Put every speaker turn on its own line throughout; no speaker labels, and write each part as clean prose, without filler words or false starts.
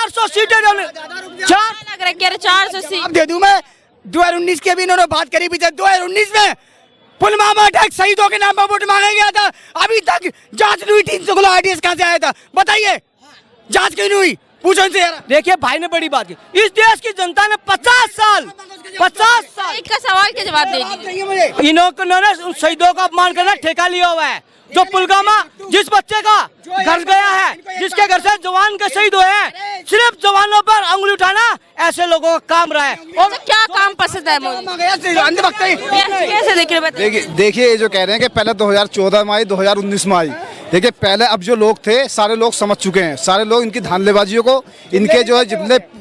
400 सीटें
लग रहा है कह रहे 400 सीट
दे दूं मैं। 2019 की भी इन्होंने बात करी पीछे। 2019 में पुलवामा अटैक शहीदों के नाम पर वोट मांगा गया था, अभी तक जांच नहीं हुई। 316 आरटीएस कहां से आया था बताइए, जांच क्यों नहीं हुई? पूछो इनसे यार। देखिए भाई ने बड़ी बात की, इस देश की जनता ने 50 साल
का सवाल के जवाब दे दीजिए।
इन्होंने शहीदों का अपमान करना ठेका लिया हुआ है। जो पुलवामा जिस बच्चे का घर गया है, जिसके घर से जवान के शहीद हुए हैं, सिर्फ जवानों पर अंगुली उठाना ऐसे लोगों का काम रहा है।
और क्या काम पसंद है कैसे
देखिए ये जो कह रहे हैं कि पहले 2014 में आई, 2019 में आई। देखिए पहले अब जो लोग थे सारे लोग समझ चुके हैं, सारे लोग इनकी धांधलेबाजियों को, इनके जो है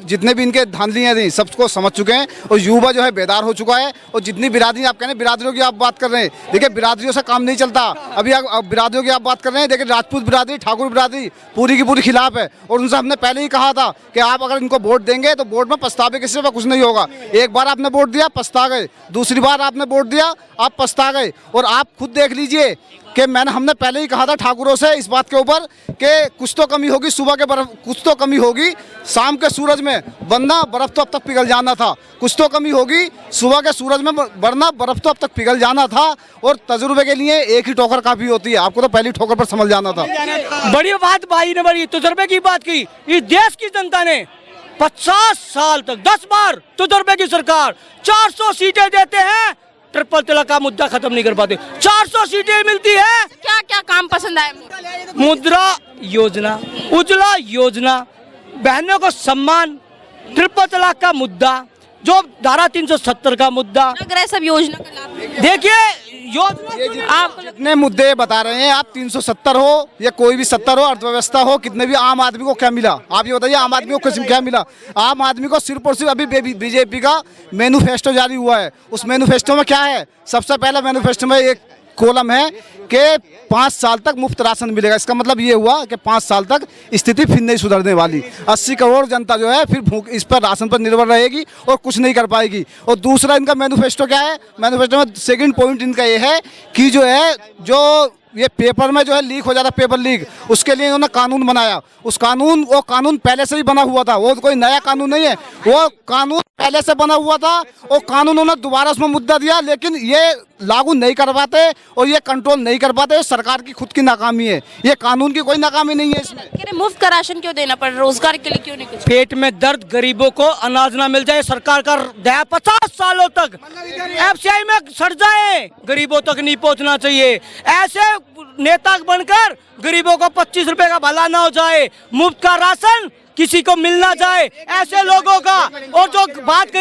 जितने भी इनके धांधलियाँ थी सबको समझ चुके हैं। और युवा जो है बेदार हो चुका है। और जितनी बिरादरी आप कह रहे हैं, बिरादरियों की आप बात कर रहे हैं, देखिए बिरादरियों से काम नहीं चलता। अभी आप बिरादरियों की आप बात कर रहे हैं, देखिए राजपूत बिरादरी, ठाकुर बिरादरी पूरी की पूरी खिलाफ है। और उनसे हमने पहले ही कहा था कि आप अगर इनको वोट देंगे तो वोट में पछतावे किसी पर कुछ नहीं होगा। एक बार आपने वोट दिया पछता गए, दूसरी बार आपने वोट दिया आप पछता गए। और आप खुद देख लीजिए कि हमने पहले ही कहा था ठाकुरों से इस बात के ऊपर कि कुछ तो कमी होगी सुबह के बर्फ, कुछ तो कमी होगी शाम के सूरज में, वरना बर्फ तो अब तक पिघल जाना था। कुछ तो कमी होगी सुबह के सूरज में, वरना बर्फ तो अब तक पिघल जाना था। और तजुर्बे के लिए एक ही ठोकर काफी होती है, आपको तो पहली ठोकर पर समझ जाना था।
बड़ी बात भाई ने बड़ी तजुर्बे की बात की। इस देश की जनता ने 50 साल तक 10 बार तजुर्बे की सरकार 400 सीटें देते हैं, ट्रिपल तलाक का मुद्दा खत्म नहीं कर पाते। 400 सीटें मिलती है।
क्या क्या काम पसंद आए?
मुद्रा योजना, उज्ज्वला योजना, बहनों को सम्मान, ट्रिपल तलाक का मुद्दा, जो धारा 370 का मुद्दा,
सब योजना का लाभ।
देखिए योजना
आप जितने मुद्दे बता रहे हैं, आप 370 हो या कोई भी 70 हो, अर्थव्यवस्था हो, कितने भी, आम आदमी को क्या मिला? आप ये बताइए, आम आदमी को कुछ क्या मिला? आम आदमी को सिर्फ और सिर्फ अभी बीजेपी का मैनिफेस्टो जारी हुआ है। उस मैनिफेस्टो में क्या है? सबसे पहला मैनिफेस्टो में एक कॉलम है कि 5 साल तक मुफ्त राशन मिलेगा। इसका मतलब ये हुआ कि 5 साल तक स्थिति फिर नहीं सुधरने वाली। 80 करोड़ जनता जो है फिर भूख इस पर राशन पर निर्भर रहेगी और कुछ नहीं कर पाएगी। और दूसरा इनका मैनिफेस्टो क्या है? मैनिफेस्टो में सेकंड पॉइंट इनका ये है कि जो है जो ये पेपर में जो है लीक हो जाता, पेपर लीक, उसके लिए इन्होंने कानून बनाया। वो कानून पहले से ही बना हुआ था, वो कोई नया कानून नहीं है, वो कानून पहले से बना हुआ था। और कानून उन्होंने दोबारा उसमें मुद्दा दिया, लेकिन ये लागू नहीं कर पाते और ये कंट्रोल नहीं कर पाते। सरकार की खुद की नाकामी है, ये कानून की कोई नाकामी नहीं है इसमें।
मुफ्त का राशन क्यों देना पड़, रोजगार के लिए क्यों नहीं? कुछ
पेट में दर्द, गरीबों को अनाज ना मिल जाए, सरकार का दया 50 सालों तक एफसीआई में सड़ जाए, गरीबों तक नहीं पहुंचना चाहिए। ऐसे नेता बनकर गरीबों को 25 रुपए का भला ना हो जाए, मुफ्त का राशन किसी को मिल ना जाए, ऐसे लोगों का। और जो बात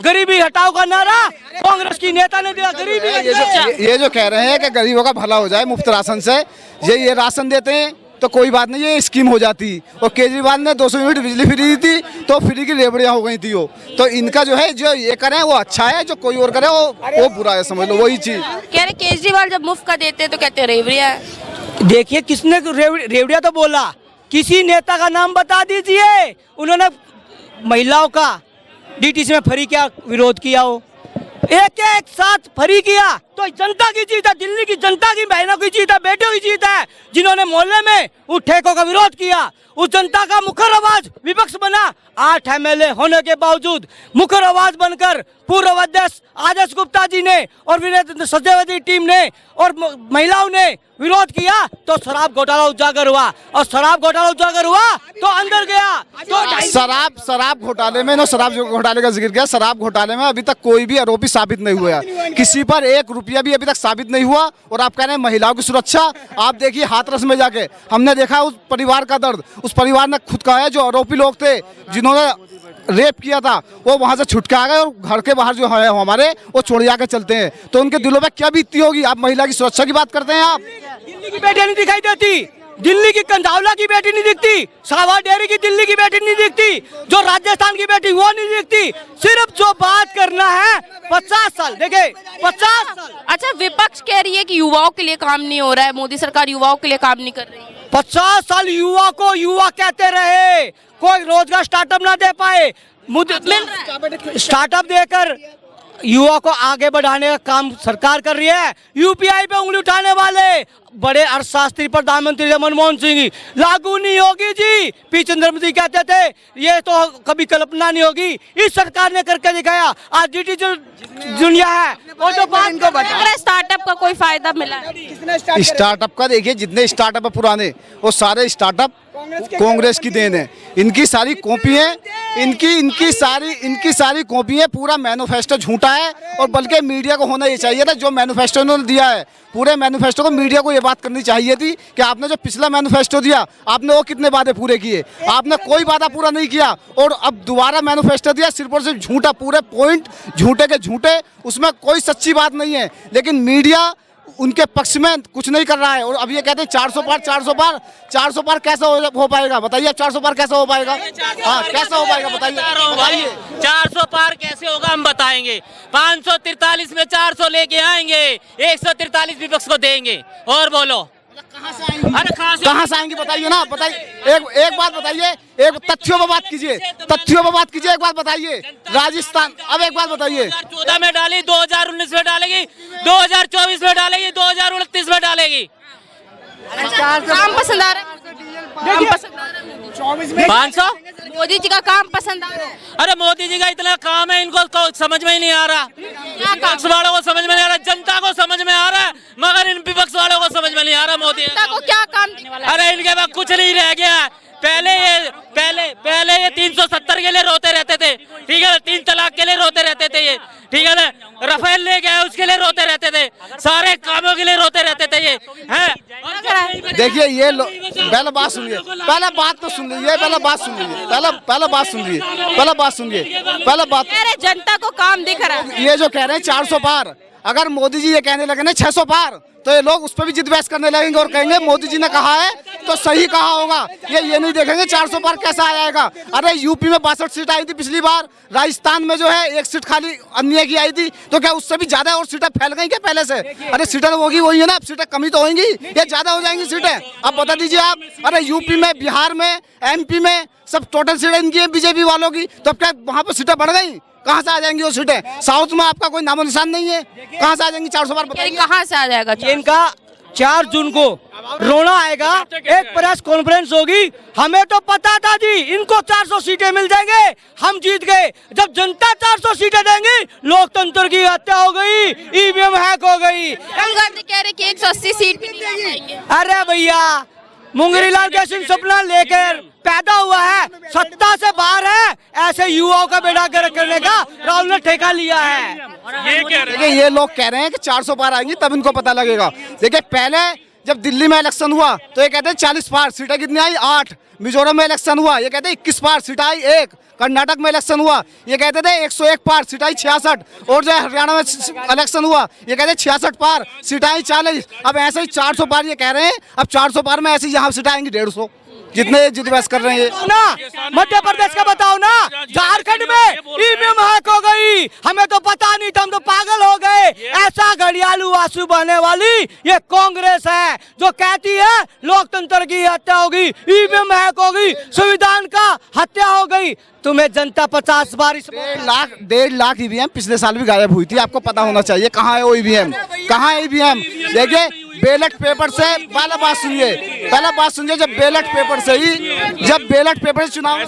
गरीबी हटाओ का नारा कांग्रेस की नेता ने दिया, गरीबी
ये जो कह रहे हैं कि गरीबों का भला हो जाए मुफ्त राशन से, ये राशन देते हैं तो कोई बात नहीं, ये स्कीम हो जाती। और केजरीवाल ने 200 यूनिट बिजली फ्री दी थी तो फ्री की रेवड़ियाँ हो गई थी वो। तो इनका जो है जो ये करें वो अच्छा है, जो कोई और करे वो बुरा है, समझ लो वही चीज।
कह रहे केजरीवाल जब मुफ्त का देते तो कहते रेवड़िया।
देखिए किसने रेवड़िया तो बोला, किसी नेता का नाम बता दीजिए उन्होंने महिलाओं का डीटीसी में फ्री क्या विरोध किया हो। एक साथ फ्री किया तो जनता की जीत है, दिल्ली की जनता की बहनों की जीत है, बेटियों की जीत है, जिन्होंने मोहल्ले में उस ठेकों का विरोध किया। उस जनता का मुखर आवाज विपक्ष बना। 8 एमएलए होने के बावजूद मुखर आवाज बनकर पूर्व अध्यक्ष आदर्श गुप्ता जी ने और विनय सचदेव टीम ने और महिलाओं ने विरोध किया तो शराब घोटाला उजागर हुआ, और शराब घोटाला उजागर हुआ तो अंदर गया। तो
शराब घोटाले में, शराब घोटाले का जिक्र किया, शराब घोटाले में अभी तक कोई भी आरोपी साबित नहीं हुआ, किसी पर 1 रुपया भी अभी तक साबित नहीं हुआ। और आप कह रहे हैं महिलाओं की सुरक्षा, आप देखिए हाथरस में जाके हमने देखा उस परिवार का दर्द। उस परिवार ने खुद कहा है, जो आरोपी लोग थे जिन्होंने रेप किया था वो वहां से छुटके आ गए और घर के बाहर जो है हमारे वो छोड़ जाके चलते हैं। तो उनके दिलों में क्या बीतती होगी? आप महिला की सुरक्षा की बात करते हैं। आप
दिल्ली की बेटियां नहीं दिखाई देती, दिल्ली की कंधावला की बेटी नहीं दिखती, सावा डेरी की दिल्ली की बेटी नहीं दिखती, जो राजस्थान की बेटी वो नहीं दिखती। सिर्फ जो बात करना है 50 साल, देखे 50 साल।
अच्छा, विपक्ष कह रही है कि युवाओं के लिए काम नहीं हो रहा है, मोदी सरकार युवाओं के लिए काम नहीं कर रही है।
50 साल युवा को युवा कहते रहे, कोई रोजगार स्टार्टअप ना दे पाए। स्टार्टअप देकर युवा को आगे बढ़ाने का काम सरकार कर रही है। यूपीआई पे उंगली उठाने वाले बड़े अर्थशास्त्री प्रधानमंत्री मनमोहन सिंह लागू नहीं होगी जी। पी चंद्रमती कहते थे ये तो कभी कल्पना नहीं होगी, इस सरकार ने करके दिखाया। आज डिजिटल दुनिया है। और जो बात
इनको बता स्टार्टअप का कोई फायदा मिला है?
स्टार्टअप का देखिए, जितने स्टार्टअप है पुराने वो सारे स्टार्टअप कांग्रेस की देन है। इनकी सारी कॉपी है, इनकी सारी कॉपी है। पूरा मैनिफेस्टो झूठा है। और बल्कि मीडिया को होना ये चाहिए था, जो मैनिफेस्टो उन्होंने दिया है पूरे मैनिफेस्टो को मीडिया को ये बात करनी चाहिए थी कि आपने जो पिछला मैनिफेस्टो दिया आपने वो कितने वादे पूरे किए, आपने कोई वादा पूरा नहीं किया। और अब दोबारा मैनिफेस्टो दिया, सिर्फ और सिर्फ झूठा, पूरे पॉइंट झूठे के झूठे, उसमें कोई सच्ची बात नहीं है। लेकिन मीडिया उनके पक्ष में कुछ नहीं कर रहा है। और अब ये कहते हैं 400 पार कैसे हो पाएगा बताइए? 400 पार कैसे हो पाएगा? हाँ, कैसे हो पाएगा बताइए?
400 पार कैसे होगा हम बताएंगे। 543 में 400 लेके आएंगे, 143 विपक्ष को देंगे। और बोलो
कहाँ से आएंगे बताइए ना, बताइए। एक बात बताइए, एक तथ्यों पर बात कीजिए, एक बात बताइए। राजस्थान, अब एक बात बताइए।
2014 में डाली, 2019 में डालेगी, 2024 में डालेगी, 2029 में डालेगी।
काम पसंद आ रहा है?
500
मोदी जी का काम पसंद आ रहा है?
अरे मोदी जी का इतना काम है, इनको समझ में ही नहीं आ रहा। विपक्ष वालों को समझ में नहीं आ रहा, जनता को समझ में आ रहा है, मगर इन विपक्ष वालों को समझ में नहीं आ रहा मोदी
को क्या काम।
अरे इनके पास कुछ नहीं रह गया है। पहले ये 370 के लिए रोते रहते थे, ठीक है ना, 3 तलाक के लिए रोते रहते थे ये, ठीक है ना, रफेल ले गए उसके लिए रोते रहते थे, सारे कामों के लिए रोते रहते थे ये हैं।
देखिए ये पहले बात सुनिए, पहले बात
अरे जनता को काम दिख रहा है।
ये जो कह रहे हैं 400 पार, अगर मोदी जी ये कहने लगे ना 600 पार, तो ये लोग उस पर भी जिद बहस करने लगेंगे और कहेंगे मोदी जी ने कहा है तो सही कहा होगा। ये नहीं देखेंगे 400 पार कैसा आ जाएगा। अरे यूपी में 62 सीट आई थी पिछली बार, राजस्थान में जो है 1 सीट खाली अन्य की आई थी, तो क्या उससे भी ज्यादा और सीटें फैल गई क्या पहले से? अरे सीटें होगी वही है ना, अब सीटें कमी तो होंगी या ज्यादा हो जाएंगी सीटें? अब बता दीजिए आप। अरे यूपी में, बिहार में, MP में सब टोटल सीटें इनकी है बीजेपी वालों की, तो अब क्या वहाँ पर सीटें बढ़ गई? कहाँ से आ जाएंगी वो सीटें? साउथ में आपका कोई नामो निशान नहीं है, कहाँ से आ जाएंगी 400 पार बताइए?
कहाँ से आ जाएगा?
इनका 4 जून को रोना आएगा, एक प्रेस कॉन्फ्रेंस होगी। हमें तो पता था जी इनको 400 सीटें मिल जाएंगे, हम जीत गए। जब जनता 400 सीटें देंगी, लोकतंत्र की हत्या हो गई, EVM हैक हो गई।
हम कह रहे कि 180 सीट भी नहीं आ जाएंगे।
अरे भैया, मुंगरीलाल जैसे सपना लेकर पैदा हुआ है, सत्ता से बाहर है, ऐसे युवाओं का बेड़ा गर्क करने का राहुल ने ठेका लिया है।
ये लोग कह रहे हैं कि 400 पार आएंगी तब इनको पता लगेगा। देखिए पहले जब दिल्ली में इलेक्शन हुआ तो ये कहते हैं 40 पार, सीटें कितनी आई? 8। मिजोरम में इलेक्शन हुआ, ये कहते हैं 21 पार, सीट आई 1। कर्नाटक में इलेक्शन हुआ, ये कहते थे 101 पार, सीट आई 66। और जो हरियाणा में इलेक्शन हुआ, ये कहते 66 पार, सीट आई 40। अब ऐसे ही 400 पार ये कह रहे हैं। अब 400 पार में ऐसे ही यहाँ सीट आएंगी 150, जितने जिद बहस कर रहे हैं
ना। मध्य प्रदेश का बताओ ना, झारखंड में EVM हैक हो गई, हमें तो पता नहीं था, हम तो पागल हो गए। ऐसा घड़ियालू आंसू बहने वाली ये कांग्रेस है जो कहती है लोकतंत्र की हत्या होगी, EVM हैक होगी, संविधान का हत्या हो गई। तुम्हें जनता 50 बार
1.5 लाख EVM पिछले साल भी गायब हुई थी, आपको पता होना चाहिए। कहाँ है वो EVM? कहाँ है EVM? देखिए बैलेट पेपर से पहले बात सुनिए, जब बैलेट पेपर से चुनाव